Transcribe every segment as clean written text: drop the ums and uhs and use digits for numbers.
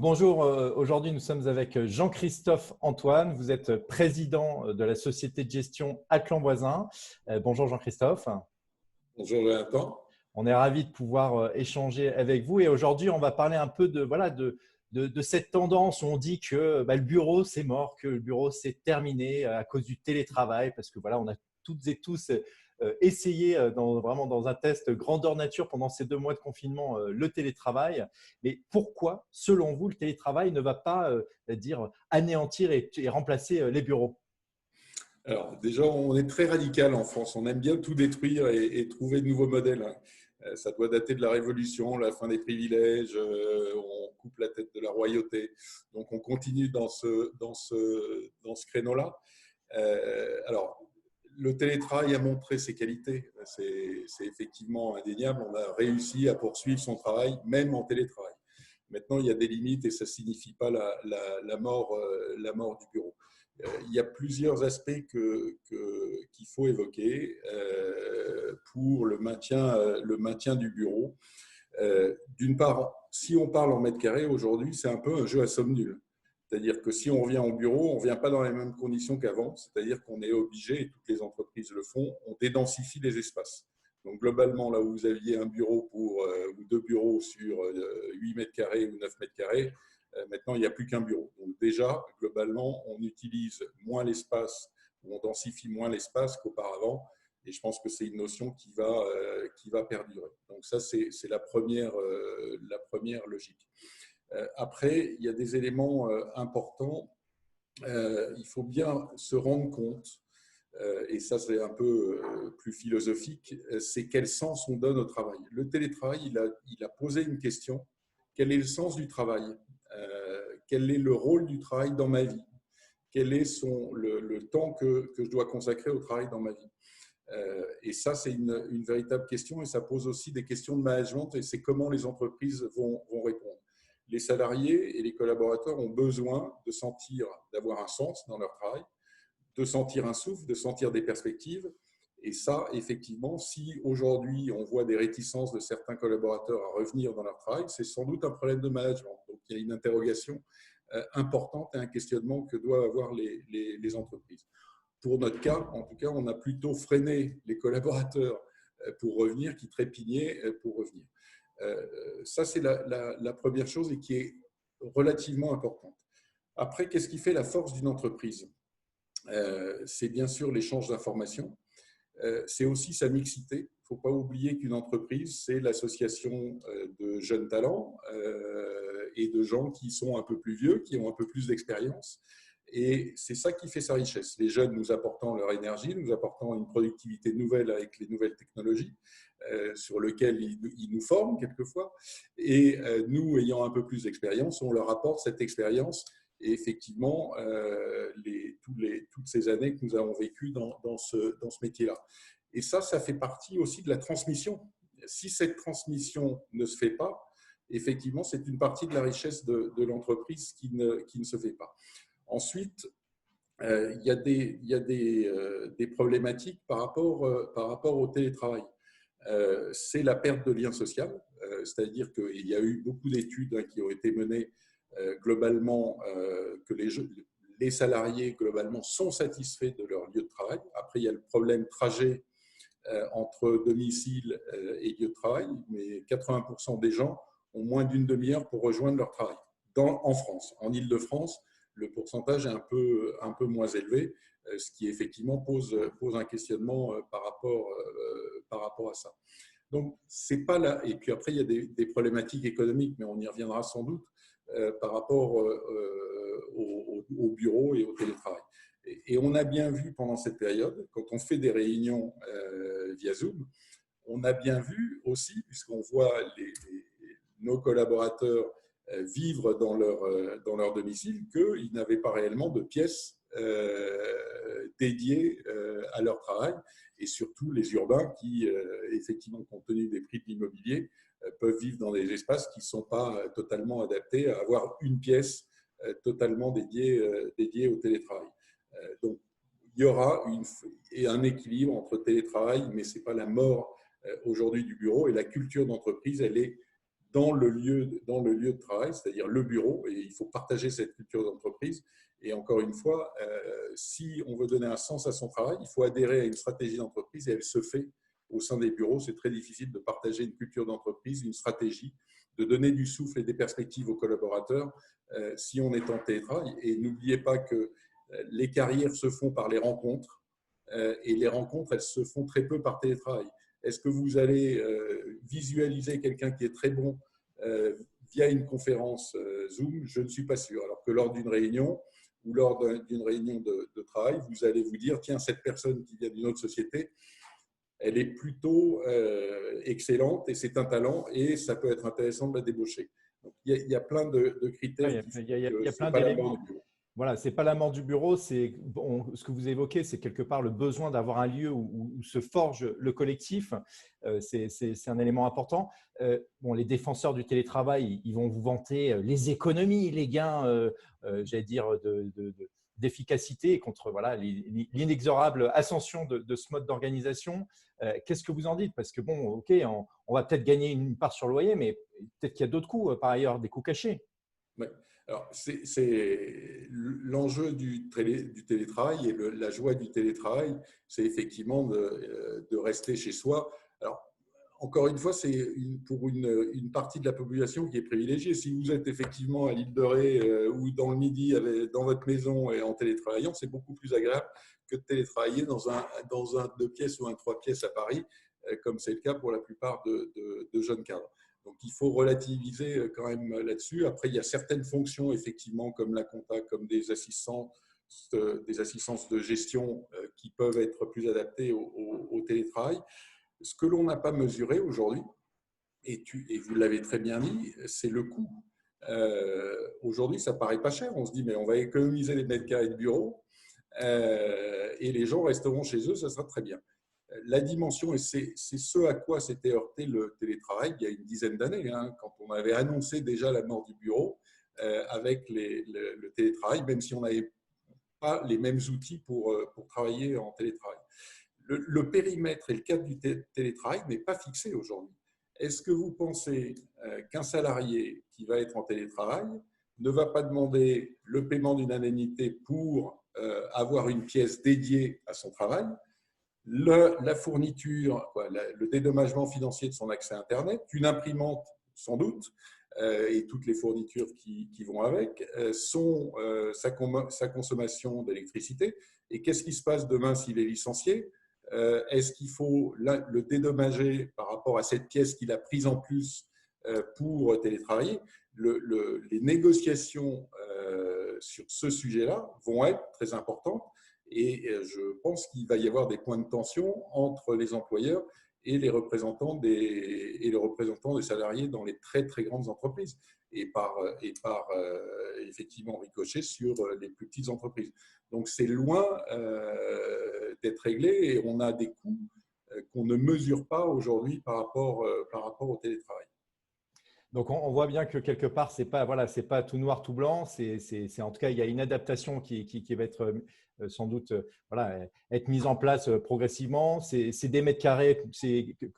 Bonjour, aujourd'hui nous sommes avec Jean-Christophe Antoine. Vous êtes président de la société de gestion Atlan Voisin. Bonjour Jean-Christophe. Bonjour Jonathan. On est ravis de pouvoir échanger avec vous et aujourd'hui on va parler un peu de cette tendance où on dit que le bureau c'est mort, que le bureau c'est terminé à cause du télétravail parce que voilà, on a toutes et tous essayé vraiment dans un test grandeur nature pendant ces 2 mois de confinement le télétravail. Mais pourquoi, selon vous, le télétravail ne va pas dire anéantir et remplacer les bureaux? Alors déjà, on est très radical en France. On aime bien tout détruire et trouver de nouveaux modèles. Ça doit dater de la Révolution, la fin des privilèges, on coupe la tête de la royauté. Donc on continue dans ce créneau-là. Alors, le télétravail a montré ses qualités. C'est effectivement indéniable. On a réussi à poursuivre son travail, même en télétravail. Maintenant, il y a des limites et ça ne signifie pas la mort du bureau. Il y a plusieurs aspects qu'il faut évoquer pour le maintien du bureau. D'une part, si on parle en mètres carrés aujourd'hui, c'est un peu un jeu à somme nulle. C'est-à-dire que si on vient au bureau, on ne vient pas dans les mêmes conditions qu'avant. C'est-à-dire qu'on est obligé, et toutes les entreprises le font, on dédensifie les espaces. Donc globalement, là où vous aviez un bureau ou 2 bureaux sur 8 mètres carrés ou 9 mètres carrés, maintenant, il n'y a plus qu'un bureau. Donc déjà, globalement, on utilise moins l'espace, ou on densifie moins l'espace qu'auparavant. Et je pense que c'est une notion qui va perdurer. Donc ça, c'est la première logique. Après, il y a des éléments importants. Il faut bien se rendre compte, et ça c'est un peu plus philosophique, c'est quel sens on donne au travail. Le télétravail, il a posé une question. Quel est le sens du travail? Quel est le rôle du travail dans ma vie? Quel est le temps que je dois consacrer au travail dans ma vie? Et ça, c'est une véritable question et ça pose aussi des questions de management et c'est comment les entreprises vont répondre. Les salariés et les collaborateurs ont besoin de sentir, d'avoir un sens dans leur travail, de sentir un souffle, de sentir des perspectives. Et ça, effectivement, si aujourd'hui on voit des réticences de certains collaborateurs à revenir dans leur travail, c'est sans doute un problème de management. Donc il y a une interrogation importante et un questionnement que doivent avoir les entreprises. Pour notre cas, en tout cas, on a plutôt freiné les collaborateurs pour revenir, qui trépignaient pour revenir. Ça, c'est la première chose et qui est relativement importante. Après, qu'est-ce qui fait la force d'une entreprise? C'est bien sûr l'échange d'informations. C'est aussi sa mixité. Il ne faut pas oublier qu'une entreprise, c'est l'association de jeunes talents et de gens qui sont un peu plus vieux, qui ont un peu plus d'expérience. Et c'est ça qui fait sa richesse. Les jeunes nous apportant leur énergie, nous apportant une productivité nouvelle avec les nouvelles technologies sur lesquelles ils nous forment quelquefois. Et nous, ayant un peu plus d'expérience, on leur apporte cette expérience. Et effectivement, toutes ces années que nous avons vécues dans ce métier-là. Et ça fait partie aussi de la transmission. Si cette transmission ne se fait pas, effectivement, c'est une partie de la richesse de l'entreprise qui ne se fait pas. Ensuite, il y a des problématiques par rapport au télétravail. C'est la perte de lien social, c'est-à-dire qu'il y a eu beaucoup d'études qui ont été menées globalement, que les salariés globalement sont satisfaits de leur lieu de travail. Après, il y a le problème trajet entre domicile et lieu de travail, mais 80% des gens ont moins d'une demi-heure pour rejoindre leur travail en France. En Île-de-France, le pourcentage est un peu moins élevé, ce qui effectivement pose un questionnement par rapport à ça. Donc, c'est pas là. Et puis après, il y a des problématiques économiques, mais on y reviendra sans doute par rapport au bureau et au télétravail. Et on a bien vu pendant cette période, quand on fait des réunions via Zoom, on a bien vu aussi, puisqu'on voit nos collaborateurs vivre dans leur domicile, qu'ils n'avaient pas réellement de pièces dédiées à leur travail, et surtout les urbains qui, effectivement, compte tenu des prix de l'immobilier, peuvent vivre dans des espaces qui ne sont pas totalement adaptés à avoir une pièce totalement dédiée au télétravail. Donc, il y aura un équilibre entre télétravail, mais ce n'est pas la mort aujourd'hui du bureau. Et la culture d'entreprise, elle est dans le lieu de travail, c'est-à-dire le bureau, et il faut partager cette culture d'entreprise. Et encore une fois, si on veut donner un sens à son travail, il faut adhérer à une stratégie d'entreprise et elle se fait au sein des bureaux. C'est très difficile de partager une culture d'entreprise, une stratégie, de donner du souffle et des perspectives aux collaborateurs si on est en télétravail. Et n'oubliez pas que les carrières se font par les rencontres et les rencontres, elles se font très peu par télétravail. Est-ce que vous allez visualiser quelqu'un qui est très bon via une conférence Zoom? Je ne suis pas sûr. Alors que lors d'une réunion ou lors d'une réunion de travail, vous allez vous dire, tiens, cette personne qui vient d'une autre société, elle est plutôt excellente et c'est un talent et ça peut être intéressant de la débaucher. Donc, il y a plein de critères Ouais, qui font il y que a ce n'est plein pas la mort d'éléments. du bureau. Voilà, c'est pas la mort du bureau, c'est bon, ce que vous évoquez, c'est quelque part le besoin d'avoir un lieu où se forge le collectif. C'est un élément important. Bon, les défenseurs du télétravail, ils vont vous vanter les économies, les gains, j'allais dire, d'efficacité contre voilà, l'inexorable ascension de ce mode d'organisation. Qu'est-ce que vous en dites? Parce que bon, ok, on va peut-être gagner une part sur le loyer, mais peut-être qu'il y a d'autres coûts par ailleurs, des coûts cachés. Ouais. Alors, c'est l'enjeu du télétravail et la joie du télétravail, c'est effectivement de rester chez soi. Alors, encore une fois, c'est pour une partie de la population qui est privilégiée. Si vous êtes effectivement à l'île de Ré ou dans le Midi, dans votre maison et en télétravaillant, c'est beaucoup plus agréable que de télétravailler dans un 2 pièces ou un 3 pièces à Paris, comme c'est le cas pour la plupart de jeunes cadres. Donc, il faut relativiser quand même là-dessus. Après, il y a certaines fonctions, effectivement, comme la compta, comme des assistances de gestion qui peuvent être plus adaptées au télétravail. Ce que l'on n'a pas mesuré aujourd'hui, et vous l'avez très bien dit, c'est le coût. Aujourd'hui, ça ne paraît pas cher. On se dit, mais on va économiser les mètres carrés de bureau et les gens resteront chez eux, ça sera très bien. La dimension, et c'est ce à quoi s'était heurté le télétravail il y a une dizaine d'années, hein, quand on avait annoncé déjà la mort du bureau avec le télétravail, même si on n'avait pas les mêmes outils pour travailler en télétravail. Le périmètre et le cadre du télétravail n'est pas fixé aujourd'hui. Est-ce que vous pensez qu'un salarié qui va être en télétravail ne va pas demander le paiement d'une indemnité pour avoir une pièce dédiée à son travail, la fourniture, le dédommagement financier de son accès à Internet, une imprimante sans doute, et toutes les fournitures qui vont avec, sa consommation d'électricité. Et qu'est-ce qui se passe demain s'il est licencié? Est-ce qu'il faut le dédommager par rapport à cette pièce qu'il a prise en plus pour télétravailler? Les négociations sur ce sujet-là vont être très importantes et je pense qu'il va y avoir des points de tension entre les employeurs et les représentants des salariés dans les très très grandes entreprises et par effectivement ricochet sur les plus petites entreprises. Donc c'est loin d'être réglé et on a des coûts qu'on ne mesure pas aujourd'hui par rapport au télétravail. Donc, on voit bien que quelque part, c'est pas, voilà, c'est pas tout noir, tout blanc. En tout cas, il y a une adaptation qui va être sans doute voilà, être mise en place progressivement. C'est des mètres carrés.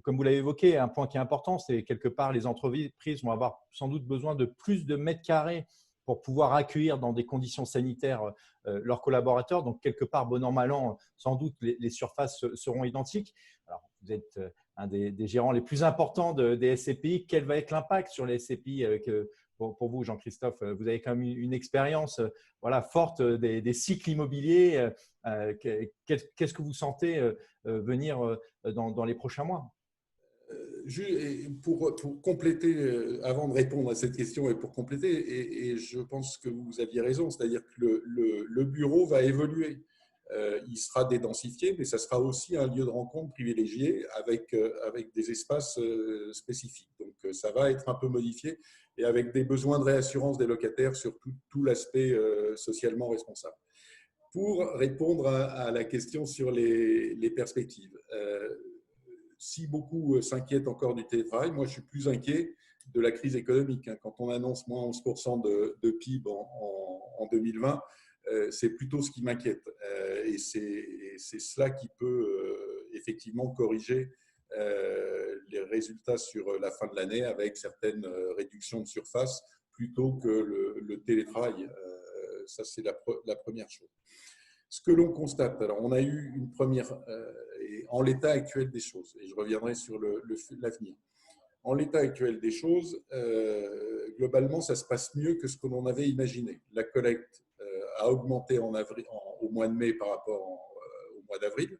Comme vous l'avez évoqué, un point qui est important, c'est quelque part, les entreprises vont avoir sans doute besoin de plus de mètres carrés pour pouvoir accueillir dans des conditions sanitaires leurs collaborateurs. Donc, quelque part, bon an, mal an, sans doute, les surfaces seront identiques. Alors, vous êtes un des gérants les plus importants des SCPI. Quel va être l'impact sur les SCPI pour vous, Jean-Christophe? Vous avez quand même une expérience voilà, forte des cycles immobiliers. Qu'est-ce que vous sentez venir dans les prochains mois? Pour compléter, avant de répondre à cette question et pour compléter, et je pense que vous aviez raison, c'est-à-dire que le bureau va évoluer. Il sera dédensifié, mais ça sera aussi un lieu de rencontre privilégié avec des espaces spécifiques. Donc, ça va être un peu modifié et avec des besoins de réassurance des locataires sur tout l'aspect socialement responsable. Pour répondre à la question sur les perspectives, si beaucoup s'inquiètent encore du télétravail, moi je suis plus inquiet de la crise économique. Quand on annonce moins 11% de PIB en 2020, c'est plutôt ce qui m'inquiète. Et c'est cela qui peut effectivement corriger les résultats sur la fin de l'année avec certaines réductions de surface plutôt que le télétravail. Ça, c'est la première chose. Ce que l'on constate, alors on a eu une première, en l'état actuel des choses, et je reviendrai sur l'avenir. En l'état actuel des choses, globalement, ça se passe mieux que ce que l'on avait imaginé. La collecte a augmenté au mois de mai par rapport au mois d'avril,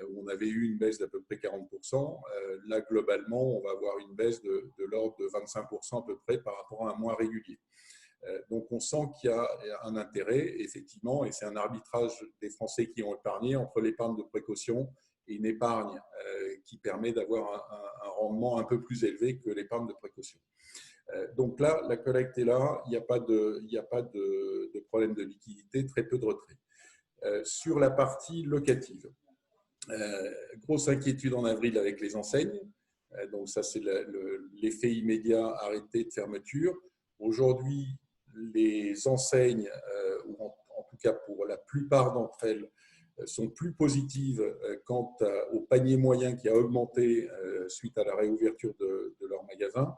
où on avait eu une baisse d'à peu près 40%. Là, globalement, on va avoir une baisse de l'ordre de 25% à peu près par rapport à un mois régulier. Donc, on sent qu'il y a un intérêt, effectivement, et c'est un arbitrage des Français qui ont épargné entre l'épargne de précaution et une épargne qui permet d'avoir un rendement un peu plus élevé que l'épargne de précaution. Donc là, la collecte est là, il n'y a pas de problème de liquidité, très peu de retrait. Sur la partie locative, grosse inquiétude en avril avec les enseignes. Donc ça, c'est l'effet immédiat arrêté de fermeture. Aujourd'hui, les enseignes, ou en tout cas pour la plupart d'entre elles, sont plus positives quant au panier moyen qui a augmenté suite à la réouverture de leurs magasins.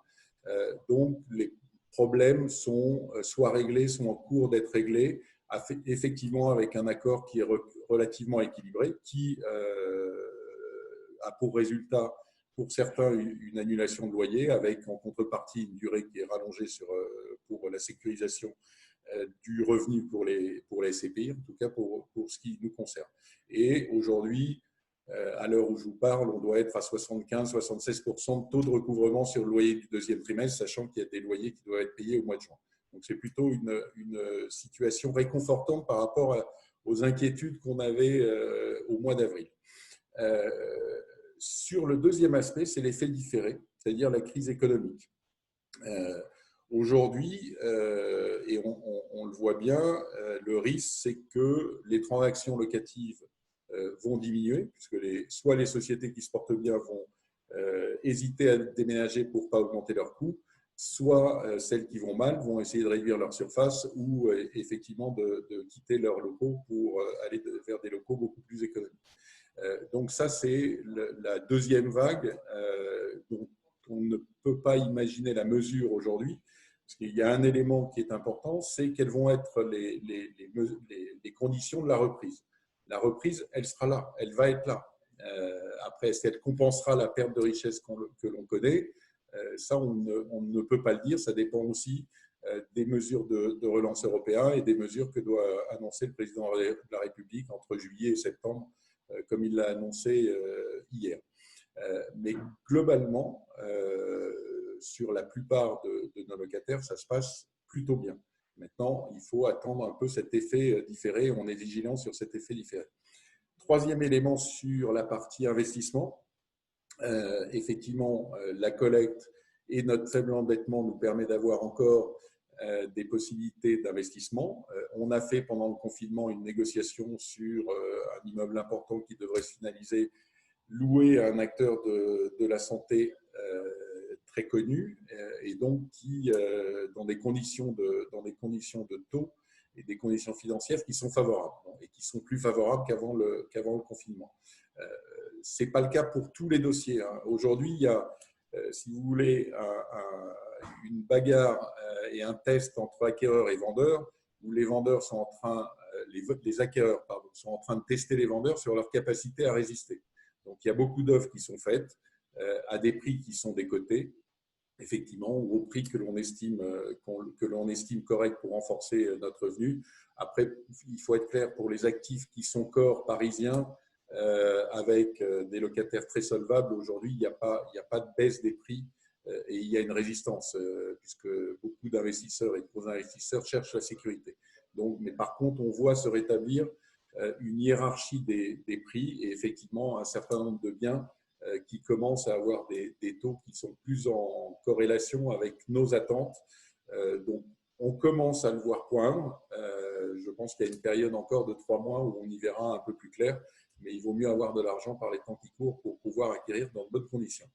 Donc, les problèmes sont soit réglés, sont en cours d'être réglés, effectivement avec un accord qui est relativement équilibré, qui a pour résultat, pour certains, une annulation de loyer, avec en contrepartie une durée qui est rallongée pour la sécurisation du revenu pour les SCPI, en tout cas pour ce qui nous concerne. Et aujourd'hui, à l'heure où je vous parle, on doit être à 75-76% de taux de recouvrement sur le loyer du deuxième trimestre, sachant qu'il y a des loyers qui doivent être payés au mois de juin. Donc, c'est plutôt une situation réconfortante par rapport aux inquiétudes qu'on avait au mois d'avril. Sur le deuxième aspect, c'est l'effet différé, c'est-à-dire la crise économique. Aujourd'hui, et on le voit bien, le risque, c'est que les transactions locatives vont diminuer, puisque soit les sociétés qui se portent bien vont hésiter à déménager pour ne pas augmenter leurs coûts, soit celles qui vont mal vont essayer de réduire leur surface ou effectivement de quitter leurs locaux pour aller vers des locaux beaucoup plus économiques. Donc ça, c'est la deuxième vague dont on ne peut pas imaginer la mesure aujourd'hui, parce qu'il y a un élément qui est important, c'est quelles vont être les conditions de la reprise. La reprise, elle sera là, elle va être là. Après, est-ce qu'elle compensera la perte de richesse que l'on connaît? Ça, on ne peut pas le dire. Ça dépend aussi des mesures de relance européenne et des mesures que doit annoncer le président de la République entre juillet et septembre, comme il l'a annoncé hier. Mais globalement, sur la plupart de nos locataires, ça se passe plutôt bien. Maintenant, il faut attendre un peu cet effet différé. On est vigilant sur cet effet différé. Troisième élément sur la partie investissement. Effectivement, la collecte et notre faible endettement nous permet d'avoir encore des possibilités d'investissement. On a fait pendant le confinement une négociation sur un immeuble important qui devrait se finaliser, loué à un acteur de la santé très connu et donc qui, dans des conditions de taux et des conditions financières qui sont favorables et qui sont plus favorables qu'avant le confinement. Ce n'est pas le cas pour tous les dossiers. Aujourd'hui, il y a, si vous voulez, une bagarre et un test entre acquéreurs et vendeurs où les vendeurs sont en train, les acquéreurs sont en train de tester les vendeurs sur leur capacité à résister. Donc, il y a beaucoup d'offres qui sont faites à des prix qui sont décotés, effectivement, ou au prix que l'on estime correct pour renforcer notre revenu. Après, il faut être clair, pour les actifs qui sont corps parisiens, avec des locataires très solvables, aujourd'hui, il n'y a pas de baisse des prix et il y a une résistance, puisque beaucoup d'investisseurs et de gros investisseurs cherchent la sécurité. Donc, mais par contre, on voit se rétablir une hiérarchie des prix et effectivement un certain nombre de biens qui commencent à avoir des taux qui sont plus en corrélation avec nos attentes. Donc, on commence à le voir poindre. Je pense qu'il y a une période encore de 3 mois où on y verra un peu plus clair, mais il vaut mieux avoir de l'argent par les temps qui courent pour pouvoir acquérir dans de bonnes conditions.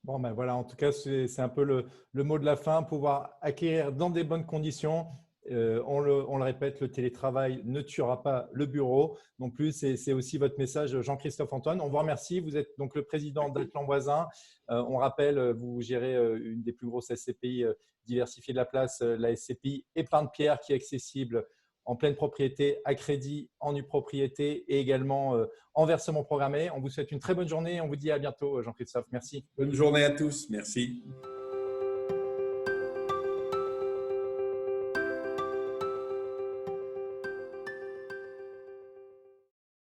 Bon, ben voilà, en tout cas, c'est un peu le mot de la fin, pouvoir acquérir dans des bonnes conditions On le répète, le télétravail ne tuera pas le bureau non plus. C'est aussi votre message, Jean-Christophe Antoine. On vous remercie. Vous êtes donc le président d'Atlan Voisin. On rappelle, vous gérez une des plus grosses SCPI diversifiées de la place, la SCPI Épargne Pierre, qui est accessible en pleine propriété, à crédit, en nue propriété et également en versement programmé. On vous souhaite une très bonne journée. On vous dit à bientôt, Jean-Christophe. Merci. Bonne journée à tous. Merci.